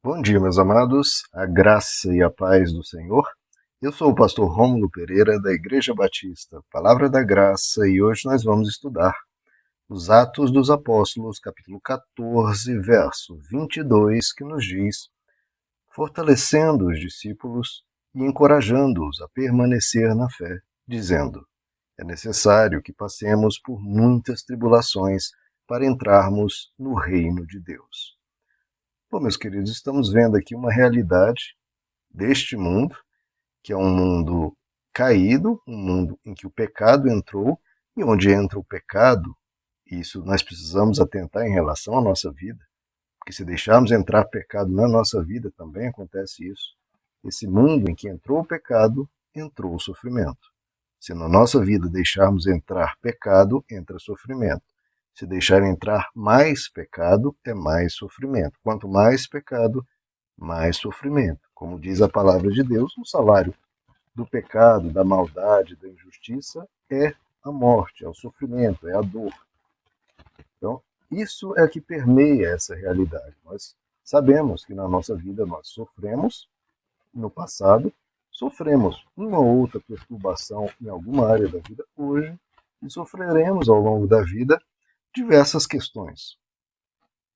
Bom dia, meus amados, a graça e a paz do Senhor. Eu sou o pastor Rômulo Pereira, da Igreja Batista Palavra da Graça, e hoje nós vamos estudar os Atos dos Apóstolos, capítulo 14, verso 22, que nos diz: fortalecendo os discípulos e encorajando-os a permanecer na fé, dizendo: é necessário que passemos por muitas tribulações para entrarmos no reino de Deus. Bom, meus queridos, estamos vendo aqui uma realidade deste mundo, que é um mundo caído, um mundo em que o pecado entrou, e onde entra o pecado, isso nós precisamos atentar em relação à nossa vida, porque se deixarmos entrar pecado na nossa vida, também acontece isso. Esse mundo em que entrou o pecado, entrou o sofrimento. Se na nossa vida deixarmos entrar pecado, entra sofrimento. Se deixar entrar mais pecado, é mais sofrimento. Quanto mais pecado, mais sofrimento. Como diz a palavra de Deus, o salário do pecado, da maldade, da injustiça é a morte, é o sofrimento, é a dor. Então, isso é que permeia essa realidade. Nós sabemos que na nossa vida nós sofremos, no passado, sofremos uma ou outra perturbação em alguma área da vida hoje, e sofreremos ao longo da vida diversas questões.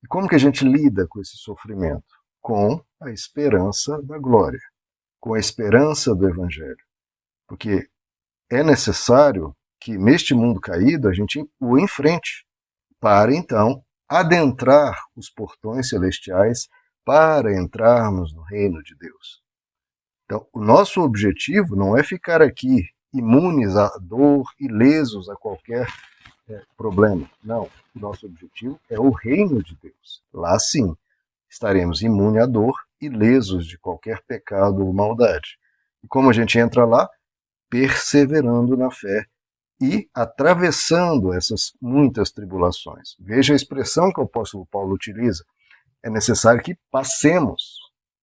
E como que a gente lida com esse sofrimento? Com a esperança da glória, com a esperança do Evangelho. Porque é necessário que neste mundo caído a gente o enfrente, para então adentrar os portões celestiais, para entrarmos no reino de Deus. Então, o nosso objetivo não é ficar aqui imunes à dor, ilesos a qualquer problema. Não. O nosso objetivo é o reino de Deus. Lá sim, estaremos imunes à dor, ilesos de qualquer pecado ou maldade. E como a gente entra lá? Perseverando na fé e atravessando essas muitas tribulações. Veja a expressão que o apóstolo Paulo utiliza. É necessário que passemos.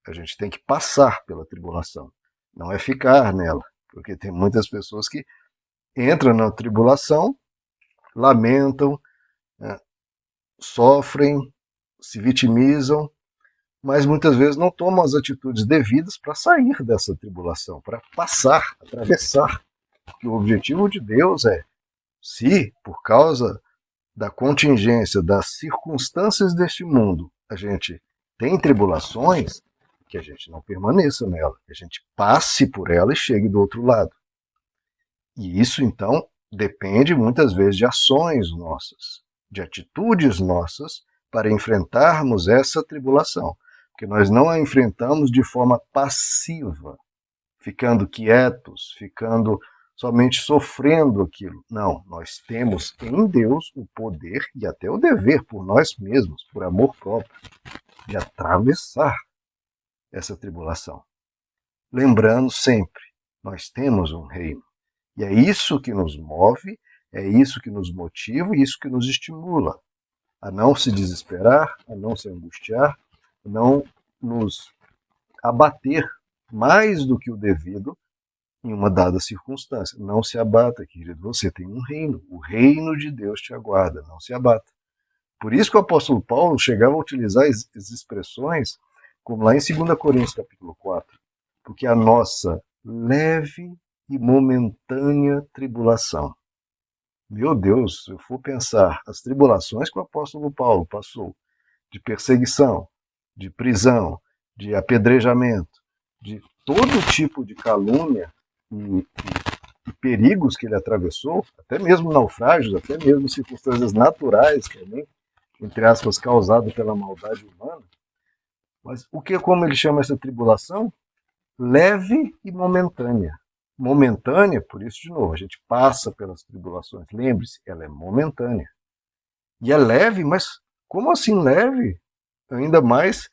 A gente tem que passar pela tribulação. Não é ficar nela. Porque tem muitas pessoas que entram na tribulação, lamentam, né, sofrem, se vitimizam, mas muitas vezes não tomam as atitudes devidas para sair dessa tribulação, para passar, atravessar. Porque o objetivo de Deus é, se por causa da contingência, das circunstâncias deste mundo, a gente tem tribulações, que a gente não permaneça nela, que a gente passe por ela e chegue do outro lado. E isso, então, depende muitas vezes de ações nossas, de atitudes nossas para enfrentarmos essa tribulação. Porque nós não a enfrentamos de forma passiva, ficando quietos, ficando somente sofrendo aquilo. Não, nós temos em Deus o poder e até o dever por nós mesmos, por amor próprio, de atravessar essa tribulação. Lembrando sempre, nós temos um reino. E é isso que nos move, é isso que nos motiva e isso que nos estimula a não se desesperar, a não se angustiar, a não nos abater mais do que o devido em uma dada circunstância. Não se abata, querido, você tem um reino, o reino de Deus te aguarda, não se abata. Por isso que o apóstolo Paulo chegava a utilizar as expressões, como lá em 2 Coríntios capítulo 4, porque a nossa leve e momentânea tribulação. Meu Deus, se eu for pensar as tribulações que o apóstolo Paulo passou, de perseguição, de prisão, de apedrejamento, de todo tipo de calúnia e perigos que ele atravessou, até mesmo naufrágios, até mesmo circunstâncias naturais, também, entre aspas, causadas pela maldade humana. Mas o que, como ele chama essa tribulação? Leve e momentânea. Momentânea, por isso, de novo, a gente passa pelas tribulações. Lembre-se, ela é momentânea. E é leve, mas como assim leve? Ainda mais,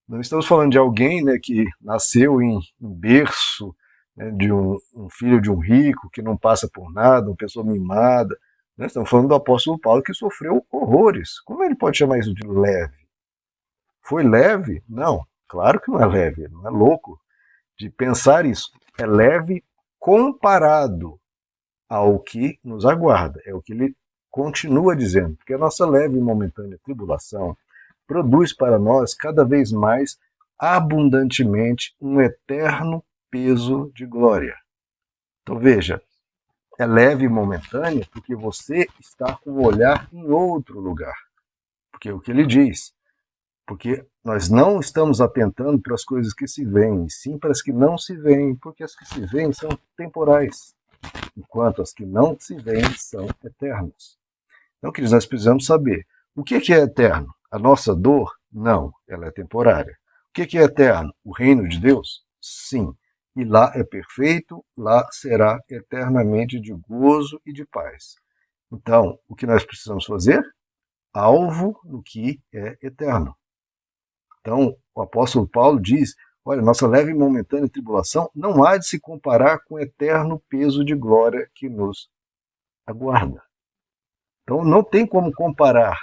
não estamos falando de alguém, né, que nasceu em berço, né, de um filho de um rico, que não passa por nada, uma pessoa mimada. Né? Estamos falando do apóstolo Paulo, que sofreu horrores. Como ele pode chamar isso de leve? Foi leve? Não, claro que não é leve, não é louco de pensar isso. É leve comparado ao que nos aguarda. É o que ele continua dizendo, porque a nossa leve e momentânea tribulação produz para nós cada vez mais abundantemente um eterno peso de glória. Então veja, é leve e momentânea porque você está com o olhar em outro lugar. Porque é o que ele diz. Porque nós não estamos atentando para as coisas que se veem, sim para as que não se veem, porque as que se veem são temporais, enquanto as que não se veem são eternas. Então, queridos, nós precisamos saber o que é eterno? A nossa dor? Não, ela é temporária. O que é eterno? O reino de Deus? Sim. E lá é perfeito, lá será eternamente de gozo e de paz. Então, o que nós precisamos fazer? Alvo no que é eterno. Então, o apóstolo Paulo diz, olha, nossa leve e momentânea tribulação não há de se comparar com o eterno peso de glória que nos aguarda. Então, não tem como comparar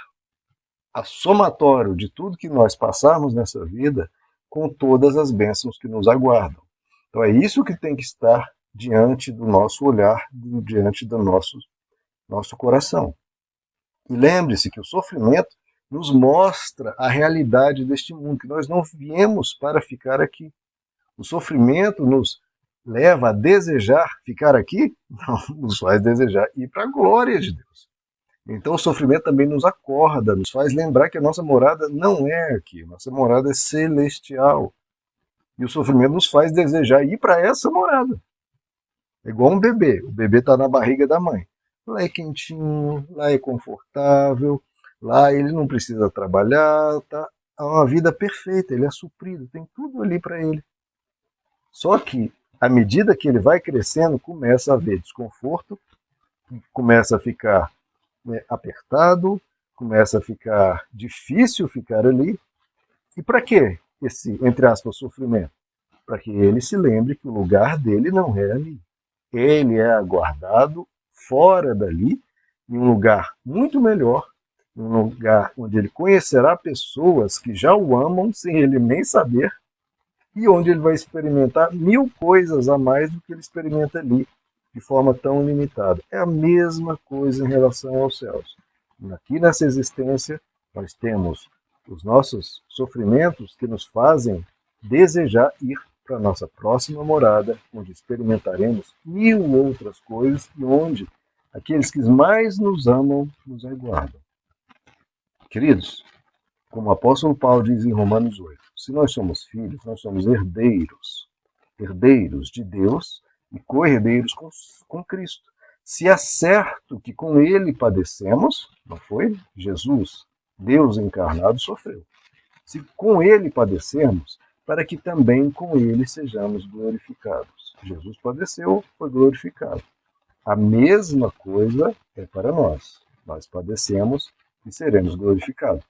a somatório de tudo que nós passarmos nessa vida com todas as bênçãos que nos aguardam. Então, é isso que tem que estar diante do nosso olhar, diante do nosso coração. E lembre-se que o sofrimento nos mostra a realidade deste mundo, que nós não viemos para ficar aqui. O sofrimento nos leva a desejar ficar aqui? Não, nos faz desejar ir para a glória de Deus. Então o sofrimento também nos acorda, nos faz lembrar que a nossa morada não é aqui, nossa morada é celestial. E o sofrimento nos faz desejar ir para essa morada. É igual um bebê, o bebê está na barriga da mãe. Lá é quentinho, lá é confortável, lá ele não precisa trabalhar, tá? É uma vida perfeita, ele é suprido, tem tudo ali para ele. Só que, à medida que ele vai crescendo, começa a haver desconforto, começa a ficar apertado, começa a ficar difícil ficar ali. E para que esse, entre aspas, sofrimento? Para que ele se lembre que o lugar dele não é ali. Ele é aguardado fora dali, em um lugar muito melhor, em um lugar onde ele conhecerá pessoas que já o amam sem ele nem saber, e onde ele vai experimentar 1000 coisas a mais do que ele experimenta ali, de forma tão limitada. É a mesma coisa em relação aos céus. Aqui nessa existência, nós temos os nossos sofrimentos que nos fazem desejar ir para a nossa próxima morada, onde experimentaremos 1000 outras coisas e onde aqueles que mais nos amam nos aguardam. Queridos, como o apóstolo Paulo diz em Romanos 8, se nós somos filhos, nós somos herdeiros, herdeiros de Deus e co-herdeiros com Cristo. Se é certo que com ele padecemos, não foi? Jesus, Deus encarnado, sofreu. Se com ele padecermos, para que também com ele sejamos glorificados. Jesus padeceu, foi glorificado. A mesma coisa é para nós. Nós padecemos e seremos glorificados.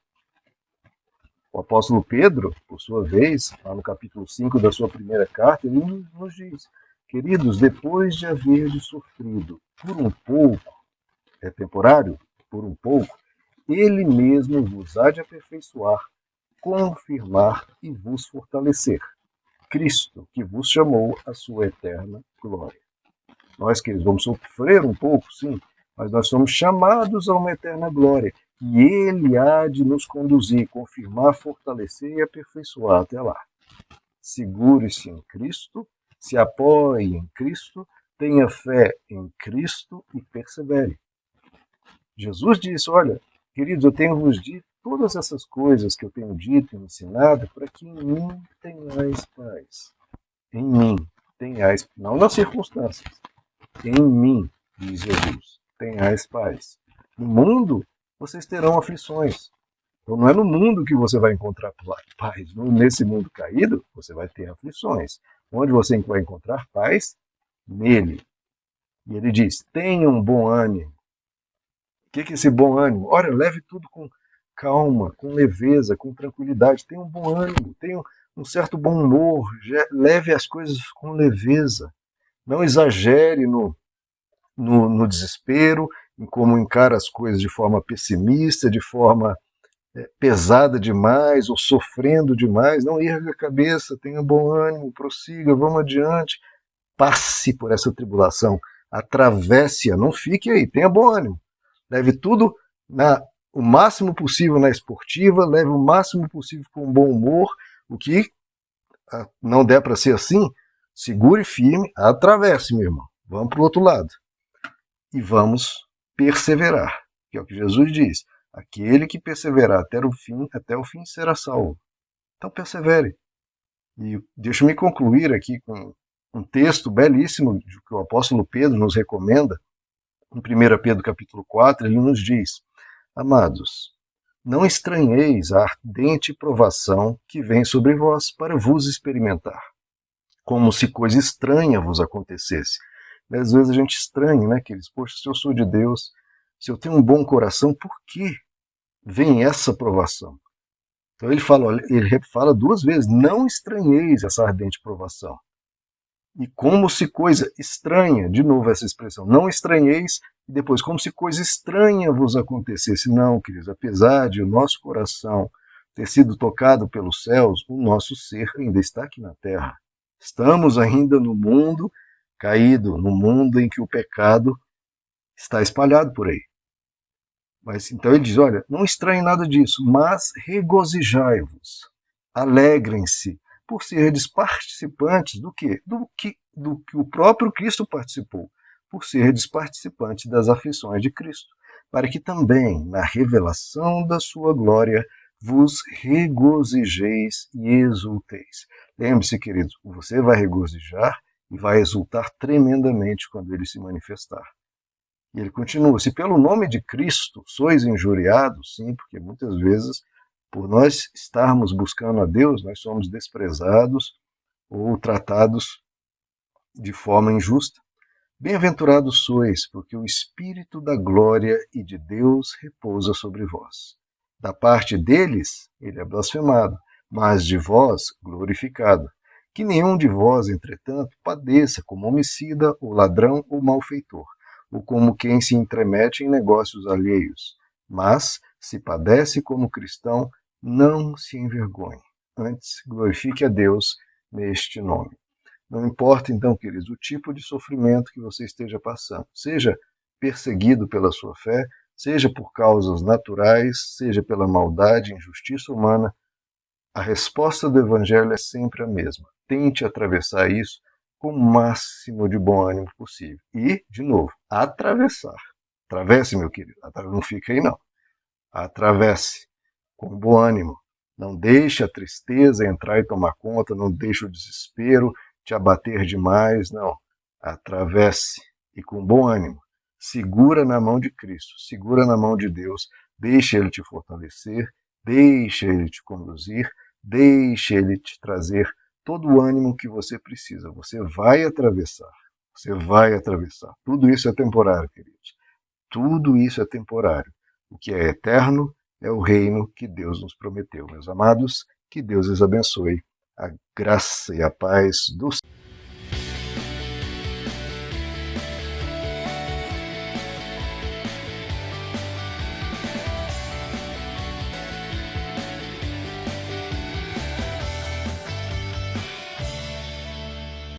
O apóstolo Pedro, por sua vez, lá no capítulo 5 da sua primeira carta, ele nos diz, queridos, depois de haver sofrido por um pouco, é temporário, por um pouco, ele mesmo vos há de aperfeiçoar, confirmar e vos fortalecer. Cristo, que vos chamou à sua eterna glória. Nós, queridos, vamos sofrer um pouco, sim, mas nós somos chamados a uma eterna glória. E ele há de nos conduzir, confirmar, fortalecer e aperfeiçoar até lá. Segure-se em Cristo, se apoie em Cristo, tenha fé em Cristo e persevere. Jesus disse, olha, queridos, eu tenho-vos dito todas essas coisas que eu tenho dito e ensinado para que em mim tenhais paz. Em mim tenhais, não nas circunstâncias, em mim, diz Jesus, tenhais paz. No mundo, vocês terão aflições. Então não é no mundo que você vai encontrar paz. Nesse mundo caído, você vai ter aflições. Onde você vai encontrar paz? Nele. E ele diz, tenha um bom ânimo. O que é esse bom ânimo? Ora, leve tudo com calma, com leveza, com tranquilidade. Tenha um bom ânimo, tenha um certo bom humor. Leve as coisas com leveza. Não exagere no desespero, em como encara as coisas de forma pessimista, de forma pesada demais ou sofrendo demais. Não erga a cabeça, tenha bom ânimo, prossiga, vamos adiante. Passe por essa tribulação, atravesse-a, não fique aí, tenha bom ânimo. Leve tudo o máximo possível na esportiva, leve o máximo possível com bom humor, o que não der para ser assim, segure firme, atravesse, meu irmão. Vamos para o outro lado. E vamos perseverar, que é o que Jesus diz. Aquele que perseverar até o fim será salvo. Então persevere. E deixa-me concluir aqui com um texto belíssimo que o apóstolo Pedro nos recomenda. Em 1 Pedro capítulo 4, ele nos diz: Amados, não estranheis a ardente provação que vem sobre vós para vos experimentar, como se coisa estranha vos acontecesse. E às vezes a gente estranha, né, queridos? Poxa, se eu sou de Deus, se eu tenho um bom coração, por que vem essa provação? Então ele fala, olha, ele fala duas vezes: não estranheis essa ardente provação. E como se coisa estranha, de novo essa expressão, não estranheis, e depois, como se coisa estranha vos acontecesse. Não, queridos, apesar de o nosso coração ter sido tocado pelos céus, o nosso ser ainda está aqui na terra. Estamos ainda no mundo caído, no mundo em que o pecado está espalhado por aí. Mas então ele diz, olha, não estranhe nada disso, mas regozijai-vos, alegrem-se, por serdes participantes do quê? Do que o próprio Cristo participou, por serdes participantes das aflições de Cristo, para que também, na revelação da sua glória, vos regozijeis e exulteis. Lembre-se, queridos, você vai regozijar e vai exultar tremendamente quando ele se manifestar. E ele continua, se pelo nome de Cristo sois injuriados, sim, porque muitas vezes, por nós estarmos buscando a Deus, nós somos desprezados ou tratados de forma injusta. Bem-aventurados sois, porque o Espírito da glória e de Deus repousa sobre vós. Da parte deles, ele é blasfemado, mas de vós, glorificado. Que nenhum de vós, entretanto, padeça como homicida, ou ladrão, ou malfeitor, ou como quem se intromete em negócios alheios. Mas, se padece como cristão, não se envergonhe. Antes, glorifique a Deus neste nome. Não importa, então, queridos, o tipo de sofrimento que você esteja passando, seja perseguido pela sua fé, seja por causas naturais, seja pela maldade e injustiça humana, a resposta do Evangelho é sempre a mesma. Tente atravessar isso com o máximo de bom ânimo possível. E, de novo, atravessar. Atravesse, meu querido. Não fica aí, não. Atravesse com bom ânimo. Não deixe a tristeza entrar e tomar conta, não deixe o desespero te abater demais, não. Atravesse e com bom ânimo. Segura na mão de Cristo, segura na mão de Deus, deixe Ele te fortalecer, deixe Ele te conduzir, deixe Ele te trazer todo o ânimo que você precisa. Você vai atravessar, você vai atravessar. Tudo isso é temporário, queridos. Tudo isso é temporário. O que é eterno é o reino que Deus nos prometeu. Meus amados, que Deus os abençoe. A graça e a paz do